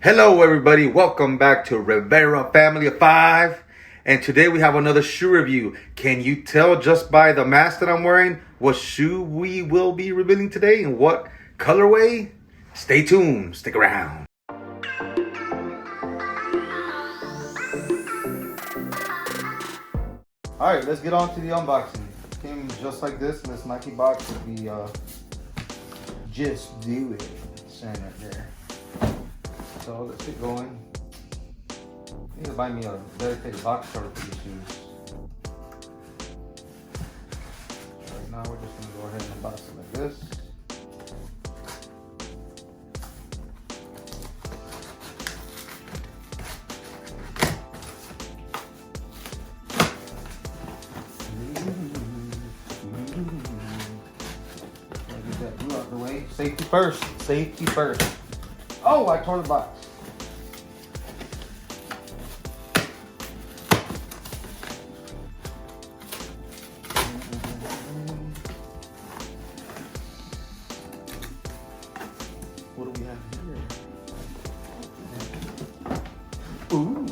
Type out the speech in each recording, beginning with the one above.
Hello everybody, welcome back to Rivera Family of Five. And today we have another shoe review. Can you tell just by the mask that I'm wearing what shoe we will be revealing today and what colorway? Stay tuned, stick around. Alright, let's get on to the unboxing. Came just like this in this Nike box with the Just Do It sign right there. So let's get going. I need to buy me a dedicated box cover for these shoes. Right now we're just gonna go ahead and box it like this. Get that glue out the way. Safety first. Safety first. Oh, I tore the box. What do we have here? Ooh.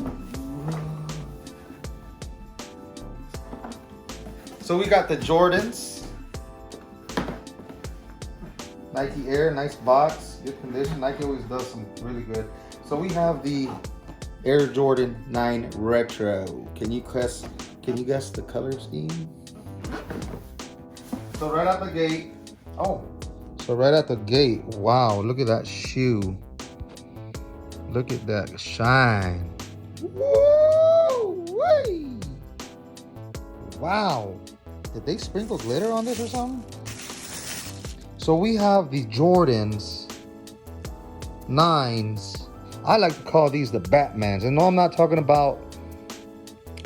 So we got the Jordans. Nike Air, nice box, good condition. Nike always does some really good. So we have the Air Jordan 9 Retro. Can you guess the color scheme? So right out the gate, wow, look at that shoe. Look at that shine. Woo-wee. Wow. Did they sprinkle glitter on this or something? So we have the Jordans 9s. I like to call these the Batmans. And no, I'm not talking about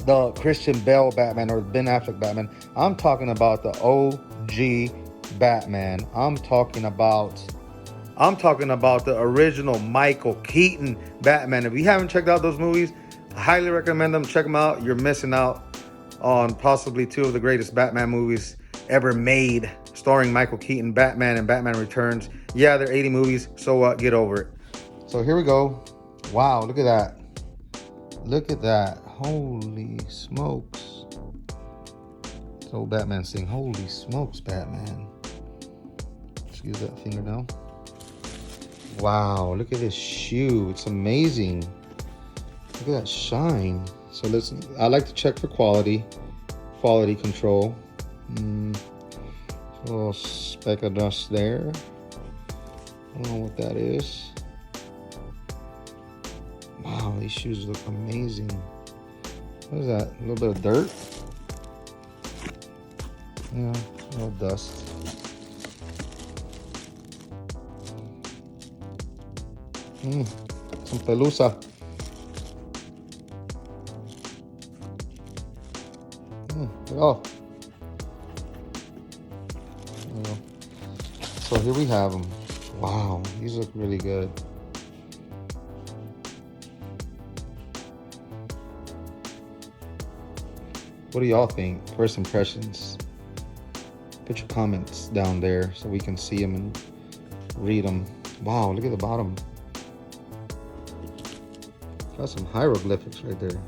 the Christian Bale Batman or Ben Affleck Batman. I'm talking about the OG Batman. I'm talking about the original Michael Keaton Batman. If you haven't checked out those movies, I highly recommend them. Check them out. You're missing out on possibly two of the greatest Batman movies ever made, starring Michael Keaton, Batman and Batman Returns. Yeah, they're 80 movies, so what? Get over it. So here we go. Wow, look at that. Look at that. Holy smokes. So Batman saying, holy smokes, Batman. Excuse that fingernail. Wow, look at this shoe. It's amazing. Look at that shine. So I like to check for quality control. A little speck of dust there. I don't know what that is. Wow, these shoes look amazing. What is that? A little bit of dirt? Yeah, a little dust. Some pelusa. Oh. So here we have them. Wow, these look really good. What do y'all think? First impressions. Put your comments down there so we can see them and read them. Wow, look at the bottom. Got some hieroglyphics right there.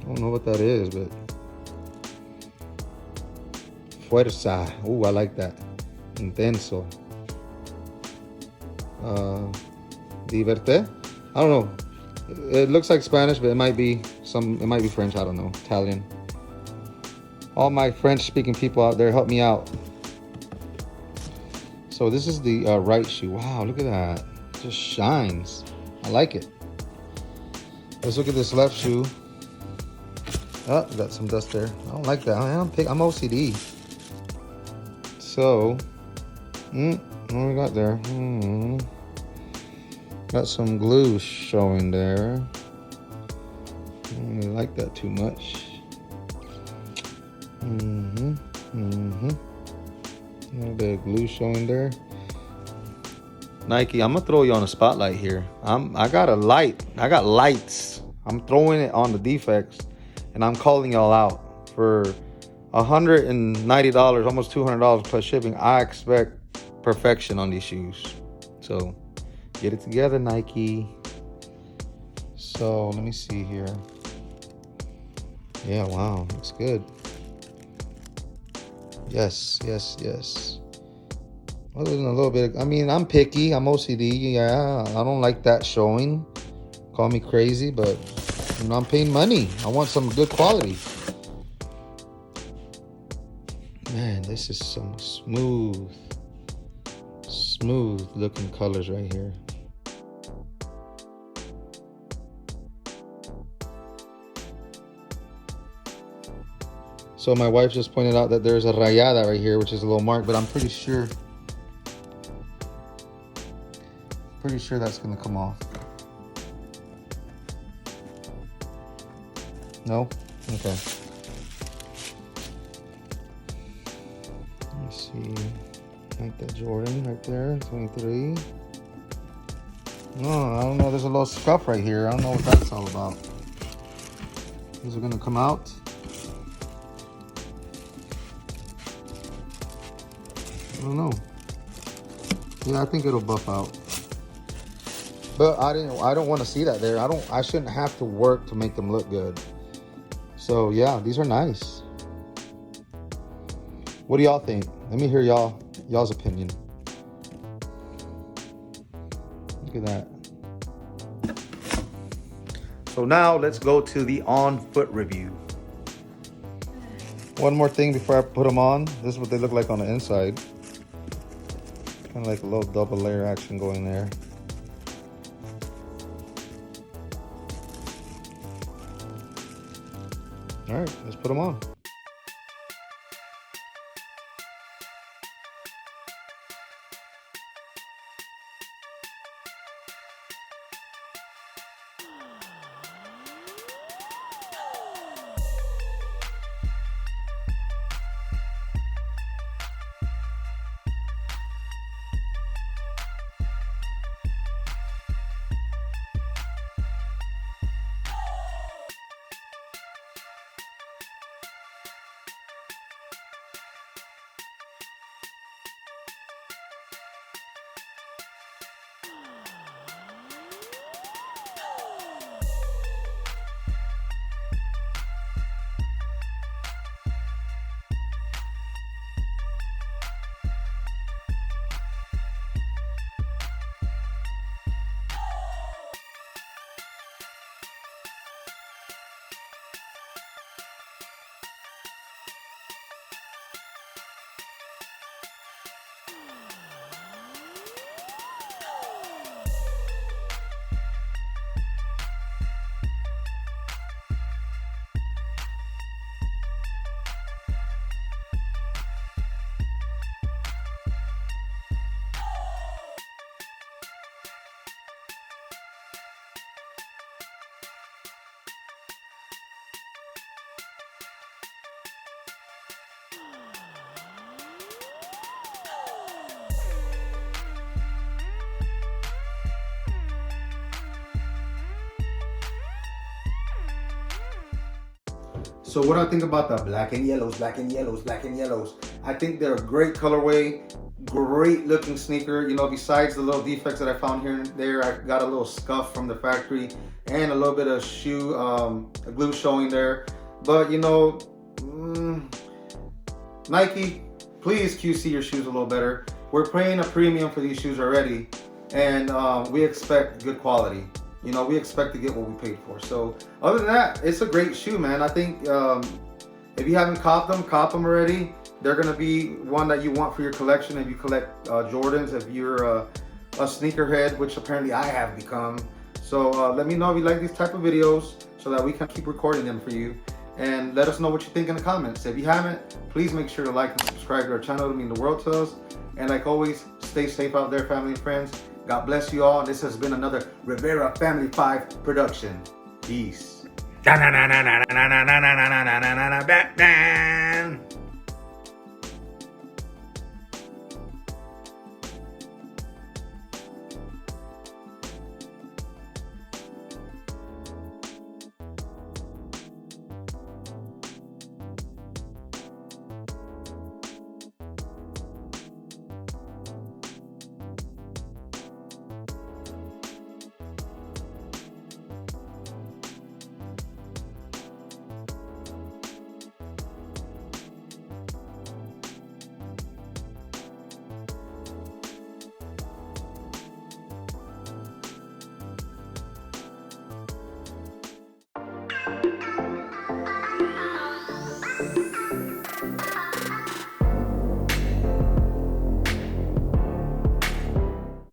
I don't know what that is, but Fuerza. Oh, I like that. Intenso. Diverte. I don't know. It looks like Spanish, but it might be French. I don't know. Italian. All my French-speaking people out there, help me out. So this is the right shoe. Wow, look at that. It just shines. I like it. Let's look at this left shoe. Oh, got some dust there. I don't like that. I'm OCD. So, what we got there? Got some glue showing there. I don't really like that too much. A little bit of glue showing there. Nike, I'm gonna throw you on the spotlight here. I got lights. I'm throwing it on the defects, and I'm calling y'all out for $190, almost $200 plus shipping. I expect perfection on these shoes. So Get it together, Nike. So let me see here. Yeah, wow, looks good. Yes. Other than a little bit, I mean, I'm picky. I'm OCD. Yeah, I don't like that showing. Call me crazy, but you know, I'm paying money. I want some good quality. Man, this is some smooth looking colors right here. So my wife just pointed out that there's a rayada right here, which is a little mark, but I'm pretty sure that's gonna come off. No? Okay. Let me see. Like that Jordan right there, 23. No, I don't know. There's a little scuff right here. I don't know what that's all about. Is it gonna come out? I don't know. Yeah, I think it'll buff out. But I don't want to see that there. I shouldn't have to work to make them look good. So yeah, these are nice. What do y'all think? Let me hear y'all's opinion. Look at that. So now let's go to the on foot review. One more thing before I put them on. This is what they look like on the inside. Kind of like a little double layer action going there. All right, let's put them on. So what I think about the black and yellows. I think they're a great colorway, great looking sneaker. You know, besides the little defects that I found here and there, I got a little scuff from the factory and a little bit of shoe glue showing there. But you know, Nike, please QC your shoes a little better. We're paying a premium for these shoes already, and we expect good quality. You know, we expect to get what we paid for. So other than that, it's a great shoe, man. I think if you haven't cop them already. They're gonna be one that you want for your collection if you collect Jordans, if you're a sneakerhead, which apparently I have become. So let me know if you like these type of videos so that we can keep recording them for you. And let us know what you think in the comments. If you haven't, please make sure to like and subscribe to our channel. It would mean the world to us. And like always, stay safe out there, family and friends. God bless you all. This has been another Rivera Family 5 production. Peace. Batman.